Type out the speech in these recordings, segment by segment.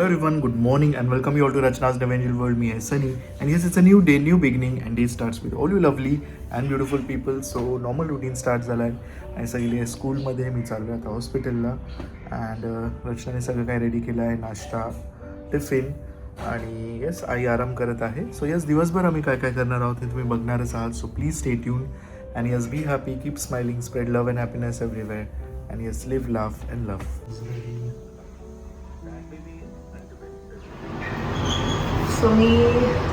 everyone, good morning and welcome you all to Rachna's Devangel World. Me, Sunny, and yes, it's a new day, new beginning, and day starts with all you lovely and beautiful people. So normal routine starts झाला आहे आणि सगळे स्कूलमध्ये मी चाललो आहे आता हॉस्पिटलला and रचनाने सगळं काय रेडी केलं आहे नाश्ता टिफिन आणि येस आई आराम करत आहे. सो येस दिवसभर आम्ही काय काय करणार आहोत हे तुम्ही बघणारच आहात. So please stay tune and yes be happy, keep smiling, spread love and happiness everywhere and yes live laugh and love. So मी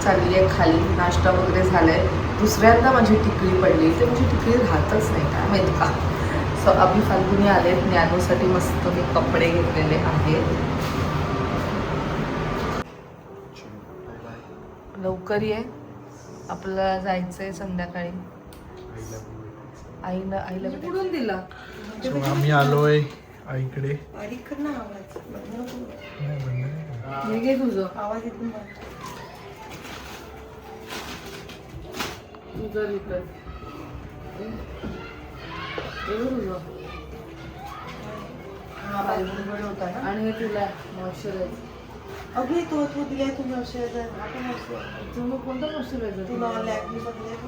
चालली आहे खाली, नाश्ता वगैरे झाला आहे. दुसऱ्यांदा माझी टिकली पडली, ते माझी टिकली राहतच नाही काय माहिती का. सो अभि फाल्गुनी आलेत, ज्ञानूसाठी मस्त मी कपडे घेतलेले आहेत. लवकर ये, आपल्याला जायचंय संध्याकाळी. आईला कुठून दिला? आम्ही आलोय आईकडे. हे घे तुझं आवाज येतो तुझं रिटर्न होता ना. आणि हे तुला मॉइश्चरायझर अगदी तो दिलाय तू मॉइश्चरायझर. तुम्ही कोणता मॉइश्चरायझर तुला लॅक्मे बदलाय तू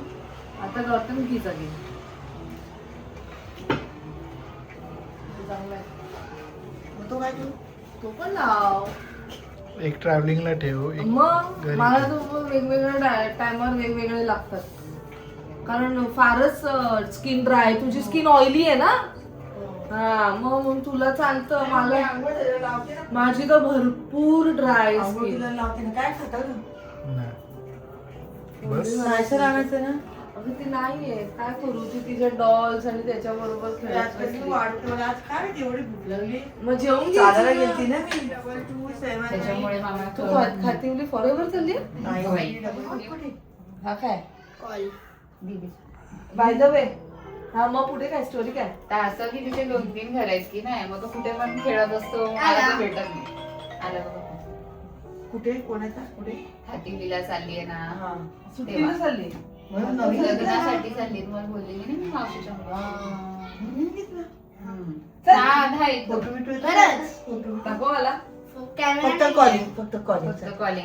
आता गौतम घे जागी चांगला आहे. मग तो काय करू? तो पण लाव. एक ट्रॅव्हलिंगला ठेव. मग मला तो वेगवेगळे टायमर वेगवेगळे लागतात कारण फारच स्किन ड्राय, तुझी स्किन ऑइली आहे ना. हा मग तुला चालतं. मला माझी तर भरपूर ड्राय स्किन. काय खातं नाहीसर आणायचं ना. अगं ते नाहीये, काय करू. ती तिच्या डॉल्स आणि त्याच्याबरोबर खेळत मग जेवून चालायला गेलती ना मी. त्याच्यामुळे तू खाती फॉरएव्हर चालली. हा काय बाय द वे. हा मग पुढे काय स्टोरी काय? असं की तिथे 2-3 घर आहेत की नाही, मग तो कुठे पण खेळत असतो. मला तो भेटत नाही. आला बघा कुठे कोणाचा कुठे हातिवलीला चालली आहे ना. सुट्टीला चालली लग्नासाठी चालली. तुम्हाला बोलली नाही मी मावशीच्या दाखव मला.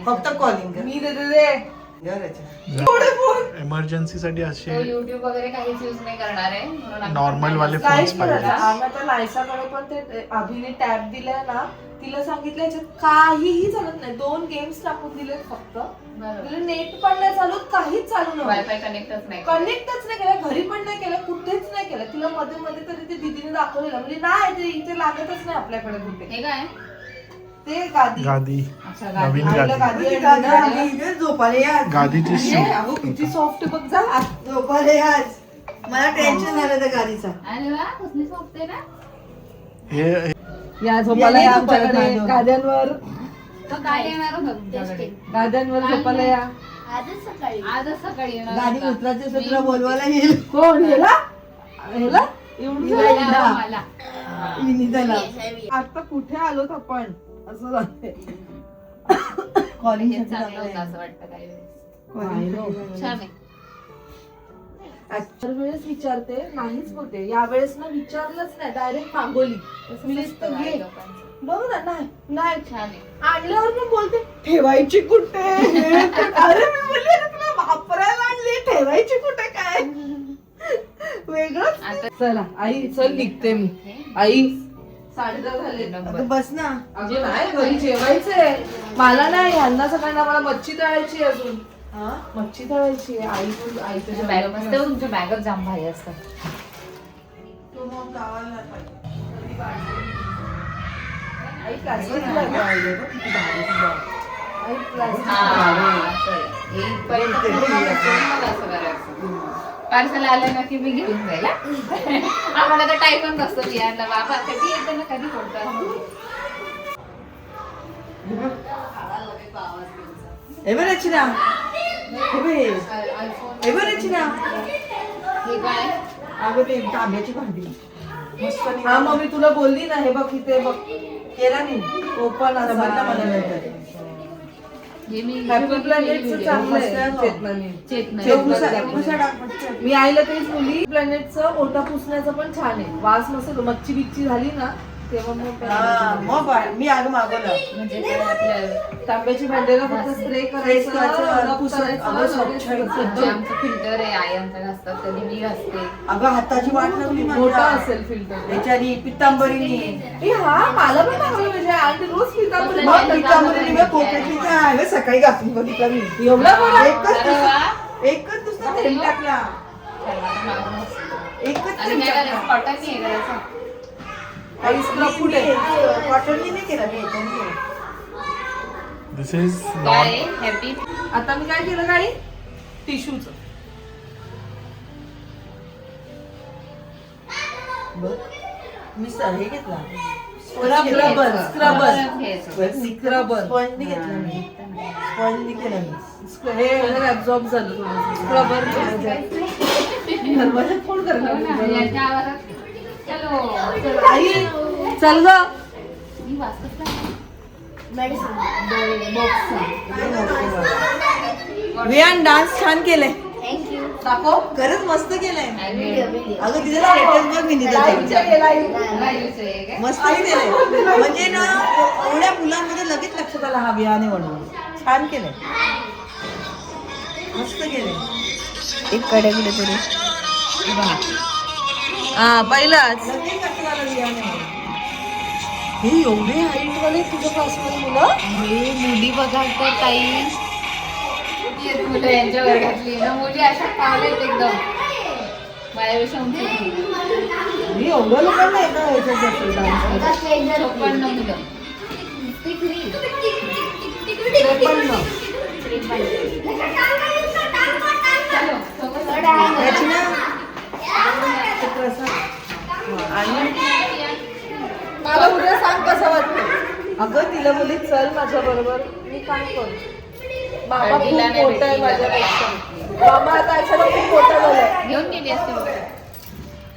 फक्त कॉलिंग मी देते इमर्जन्सी साठी असे युट्यूब वगैरे काहीच यूज नाही करणार आहे म्हणून नॉर्मल वाले काहीच फोन्स नाही. पाहिजे. आम्ही आता लायसाकडे पण ते अभिने टॅब दिलाय ना, तिला सांगितलं याच्यात काहीही चालत नाही. 2 गेम्स टाकून दिले फक्त. नेट पण नाही चालू, काहीच चालू नाही. वायफाय कनेक्टच नाही केलं, घरी पण नाही केलं, कुठेच नाही केलं. तिला मध्ये मध्ये तरी ते दीदीने दाखवलेलं म्हणजे नाही ते इथे लागतच नाही आपल्याकडे कुठे. हे काय ते गादी नवीन गादीची किती सॉफ्ट बघ जा. मला टेन्शन झालं त्या गाडीचा. अरे वा कसली सॉफ्ट आहे ना. हे या झोपाला या आमच्याकडे गाद्यांवर. तो काय येणार गाद्यांवर झोपाला या. आजच सकाळी येणार. गाडी उतरायचं तुला बोलवायला येईल. कोण हेला मला विनीताला आता कुठे आलोत आपण असं झालंय. कॉलिंग हे चांगलं होतं असं वाटतं काही वेळेस. छान आहे. दर वेळेस विचारते नाहीच बोलते. या वेळेस ना विचारलंच नाही, डायरेक्ट मागवली. मी लिस्ट घे बघ ना. नाही छान आहे. आणल्यावर पण बोलते ठेवायची कुठे. अरे मी बोलली तुला वापरायला आणली, ठेवायची कुठे काय वेगळंच. चला आई चल निघते मी. आई 10:30 झाले. बस ना. अगं नाही घरी जेवायचंय मला. नाही ह्यांना सगळ्यांना मला मच्छी तळायची अजून. मच्छी तळायची आई पण. आईच्या बॅग मस्त. तुमच्या बॅगच जाम भारी असतात. आई प्लास्टिक पार्सल आलं ना की मी घेऊन जाईल. आम्हाला तर टाईमच नसतो बियाणला. बाबा कधी येतं ना कधी फोडतात. रचना रचना हे काय अगं ते तांब्याची भांडी मस्त. हा मग मी तुला बोलली ना. हे बघ इथे बघ केला मी ओपन मला नंतर. हे मी हॅपी प्लॅनेटचं चांगलं आहे. मी आईला तेच बोलली. प्लॅनेटचं ओटा पुसण्याचं पण छान आहे. वास मस्त. मच्छी बिच्ची झाली ना तेव्हा मग हा, मग मी अगं मागवलं. म्हणजे काय आपल्या तांब्याची भांड्याला फक्त स्प्रे करायचं करायचं, रब पुसत, करायचं, अगं स्वच्छ लगेच एकदम. जे आमचं फिल्टर आहे आई आमच्या घासतात कधी मी घासते. अगं हाताची वाट लागली मोठा माझ्या. असेल फिल्टर त्याच्यानी पितांबरीनी हा मला पण चांगलं म्हणजे आणि रोज पितांबरी मग वाटत पितांबरीनी चांगलं मग पोटाची काय अगं सकाळी घासून बघितलं मी. एवढा बरं? अरे वा. एकच नुसता तेल टाकला. एकच आणि तेल काय टाकला. करायचं कॉटन नाही करायचं. आई स्क्रब फूड आहे कॉटननी नाही केलं मी याच्याने केलं. दिस इज काय नॉट हॅपी आता मी काय केलं काही टिश्यूच बघ मी हे घेतला स्क्रबर स्क्रबर घ्यायचं. स्पंजनी घेतला मी. स्पंजनी केलं मी. हे ऍब्झॉर्ब झालं थोडं स्क्रबर दरवाजा फोन हो करणार ना, यांच्या आवाजात चलो. आई चल ग मी वाचतच नाही. वियान डान्स छान केलाय. दाखव खरंच मस्त केलंय. आणि अगं तिचं स्टेटस बघ मी लाईव्हच्या निघत लाईव्हचं आहे काय? मस्त केलंय. म्हणजे ना एवढ्या मुलांमध्ये लगेच लक्षात आला हा वियाने म्हणून. छान केलंय. मस्त केलंय. एक कडे कुठे तरी हा पहिलाच लगेच लक्षात आलं वियाने म्हणून. हे एवढे हाईट वाले तुझ्या क्लासमध्ये मुलं हे मुली बघा तर ताई किती मुलं यांच्या वर्गातली ना मुली अशा पाहिलेत एकदम माझ्यापेक्षा उंची मुली. मी एवढं लोकांना एका ह्याच्यात बसलो डान्स. 56 मुलं. चलो, त्याची ना ते प्रसाद. आणि मला उद्या सांग कसं वाटतं अगं तिला बोली चल माझ्या बरोबर मी काय करू मामा खूप तिला नाही मोठा आहे भेटली, माझ्यापेक्षा मामा आता अचानक खूप मोठा झालाय घेऊन गेली असते बघा.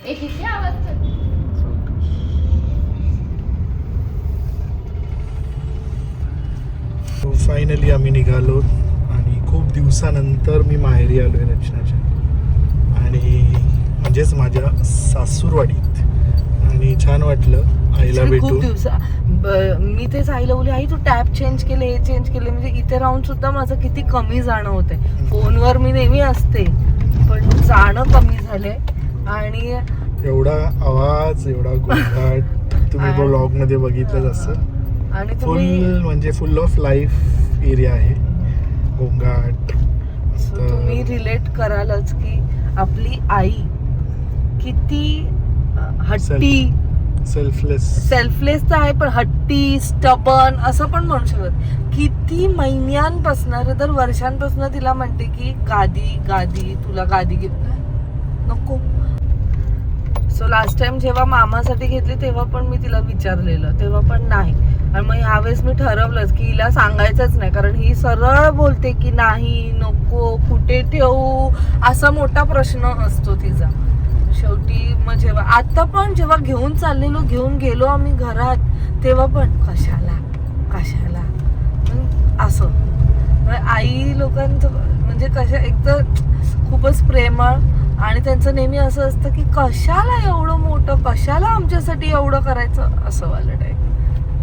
ए किती आवाज करते. फायनली आम्ही निघालो आणि खूप दिवसानंतर मी माहेरी आलो आहे रचनाच्या आणि म्हणजेच माझ्या सासूरवाडीत आणि छान वाटलं आईला खूप भेटून. दिवसा मी तेच आईला बोलली आई तू टॅब चेंज केले हे चेंज केले म्हणजे इथे राहून सुद्धा माझं किती कमी जाणं होते फोनवर मी नेहमी असते पण जाणं कमी झालंय आणि एवढा आवाज एवढा गोंगाट तुम्ही आणि- ब्लॉग मध्ये बघितलंच असं आणि फुल तुम्ही म्हणजे फुल ऑफ लाईफ एरिया आहे गोंगाट तुम्ही रिलेट करालच की आपली आई किती हट्टी सेल्फलेस तर आहे पण हट्टी स्टबन असं पण म्हणू शकत किती महिन्यांपासून तर वर्षांपासून तिला म्हणते की गादी गादी तुला गादी नको सो लास्ट टाइम जेव्हा मामासाठी घेतली तेव्हा पण मी तिला विचारलेलं तेव्हा पण नाही आणि मग ह्यावेळेस मी ठरवलंच की हिला सांगायचंच नाही कारण ही सरळ बोलते की नाही नको कुठे ठेवू असा मोठा प्रश्न असतो तिचा शेवटी मग जेव्हा आता पण जेव्हा घेऊन गेलो आम्ही घरात तेव्हा पण कशाला असं आई लोकांचं म्हणजे कशा एक तर खूपच प्रेमळ आणि त्यांचं नेहमी असं असतं की कशाला एवढं मोठं कशाला आमच्यासाठी एवढं करायचं असं वालं टाईप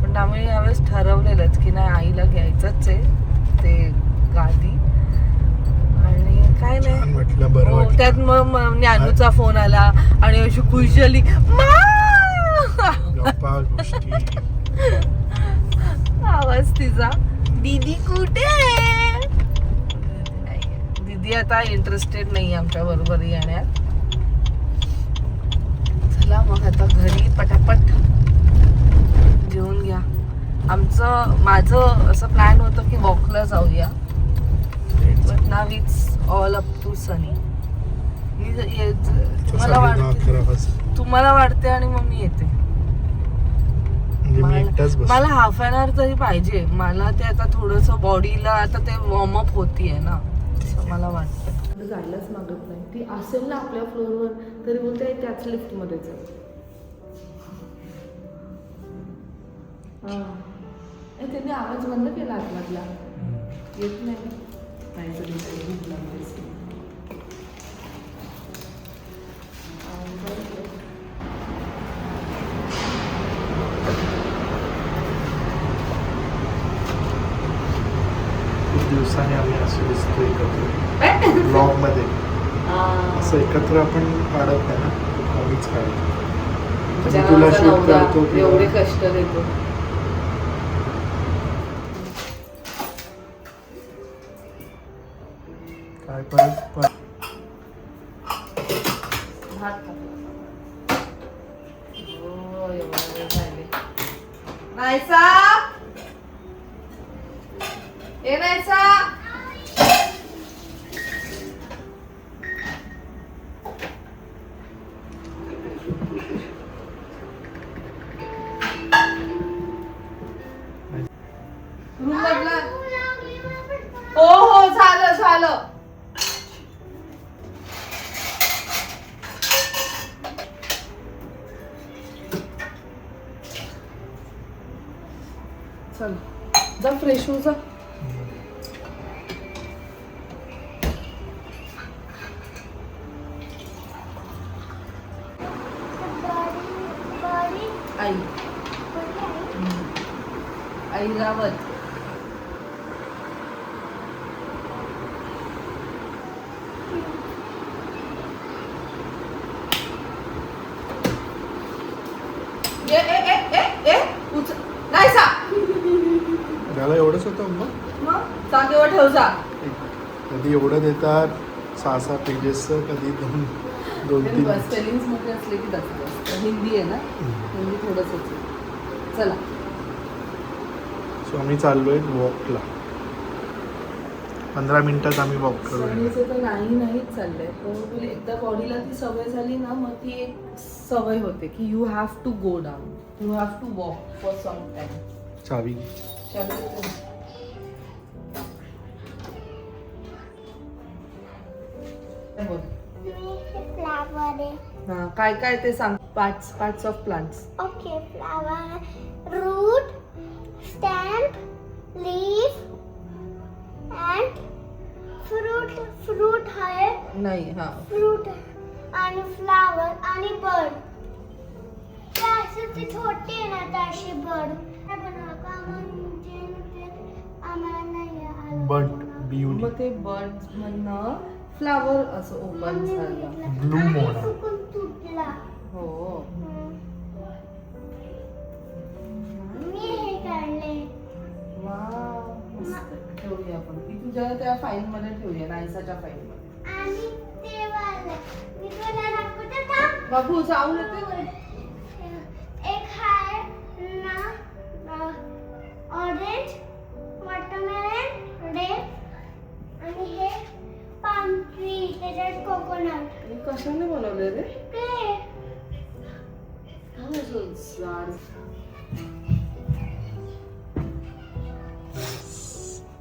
पण आम्ही यावेळेस ठरवलेलंच की नाही आईला घ्यायचंच आहे ते गादी आणि काय नाही म्हटलं बरं हो, वाटलं. त्यात मग ज्ञानूचा फोन आला आणि अशी खुश झाली गप्पा गोष्टी आवाज तिचा दीदी कुठे आहे? दीदी आता इंटरेस्टेड नाही आमच्या बरोबर येण्यात चला मग आता घरी पटापट जेवून घ्या माझं असं प्लॅन होतं की वॉकला जाऊया but now it's all up to Sunny तुम्हाला वाटते आणि मग मी येते म्हणजे मी एकटाच बस मला हाफ अन आवर तरी पाहिजे मला ते आता थोडस बॉडीला आता ते वॉर्मअप होतीये ना असं मला वाटतं जायलाच मागत नाही ती असेल ना आपल्या फ्लोअरवर तरी बोलते त्याच लिफ्ट मध्येच त्यांनी आवाज बंद केला आतमधला येत नाही भूक लागते दिवसाने आम्ही असं दिसतो एकत्र ब्लॉग मध्ये. असं एकत्र आपण काढत नाही ना, आम्हीच काढतो. तर मी तुला शूट करतो एवढे किंवा कष्ट देतो. काय परत भात टाक. हो, एवढा वेळ राहिले. नाहीसा ए नाहीसा रूम बदला. हो हो झालं झालं. चल जा फ्रेश हो जा. आई ऐरावत. ए ए ए ए ए उच नाही सा त्याला एवढंच होतं मग. मग जागेवर ठेव जा. कधी एवढं देतात 6-6 पेजेसचं, कधी 2-3. स्पेलिंग्स मध्ये असले की जास्त हिंदी आहे ना, हिंदी थोडंच होतं. चला सो आम्ही चाललोय वॉकला. 15 मिनिटात आम्ही वॉक करू. सगळीचं तर नाहीच चाललंय. पण एकदा बॉडीला ती सवय झाली ना, मग ती एक सवय होते की you have to go down, you have to walk for some time. चावी हा काय काय ते सांग. Parts of plants. Okay, flower, root, stem, leaf, and fruit आहे. नाही हा Fruit आणि flower आणि bird. ते असे ते छोटे आहे ना, ते असे bird. काय बनवा का म्हणजे ते आम्हाला नाही आलं. बट ब्युटी मग ते बर्ड म्हणणं फ्लावर असं ओपन झालं. Blue आणि मोना. चुकून तुटला. हो मी हे काढले. वाव, मस्त. ठेवूया आपण ती तुझ्या त्या फाईल मध्ये ठेवूया, नायसाच्या फाईल मध्ये. आणि ते वाले मी तुला दाखवते थांब. बाबू जाऊ येते ना. एक आहे ना ऑरेंज, वॉटरमेलन, रेड आणि हे पाम ट्री, त्याच्यात कोकोनट. मी कशाने बनवले रे? ते काय असं झाड?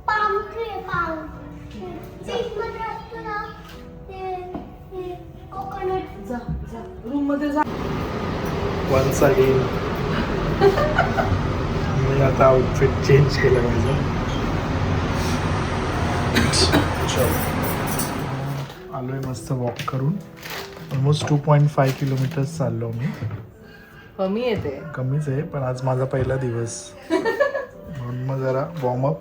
पाम ट्री, पाम बीच मध्ये असतो ना ते कोकोनट. जा जा रूम मध्ये जा. वन्स अगेन मी आता आउटफिट चेंज केलं माझं. आलोय मस्त वॉक करून. ऑलमोस्ट 2.5 किलोमीटर्स चाललो मी. कमी येते. कमीच आहे, पण आज माझा पहिला दिवस म्हणून मग जरा वॉर्मअप.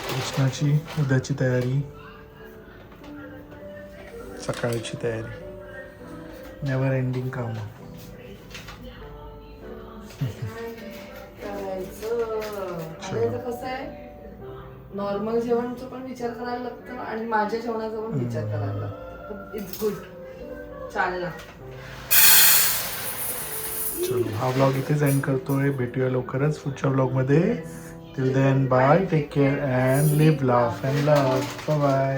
कृष्णाची उद्याची तयारी, सकाळची तयारी, नेव्हर एंडिंग काम. कसं आहे, नॉर्मल जेवणचं पण विचार करायला लागतं आणि माझ्या जेवणाचा पण विचार करायला लागतं. It's good. चालना. चलो हा ब्लॉग इथेच एंड करतोय. भेटूया लवकरच पुढच्या ब्लॉगमध्ये. Till then bye, take care and live, laugh and love. Bye bye.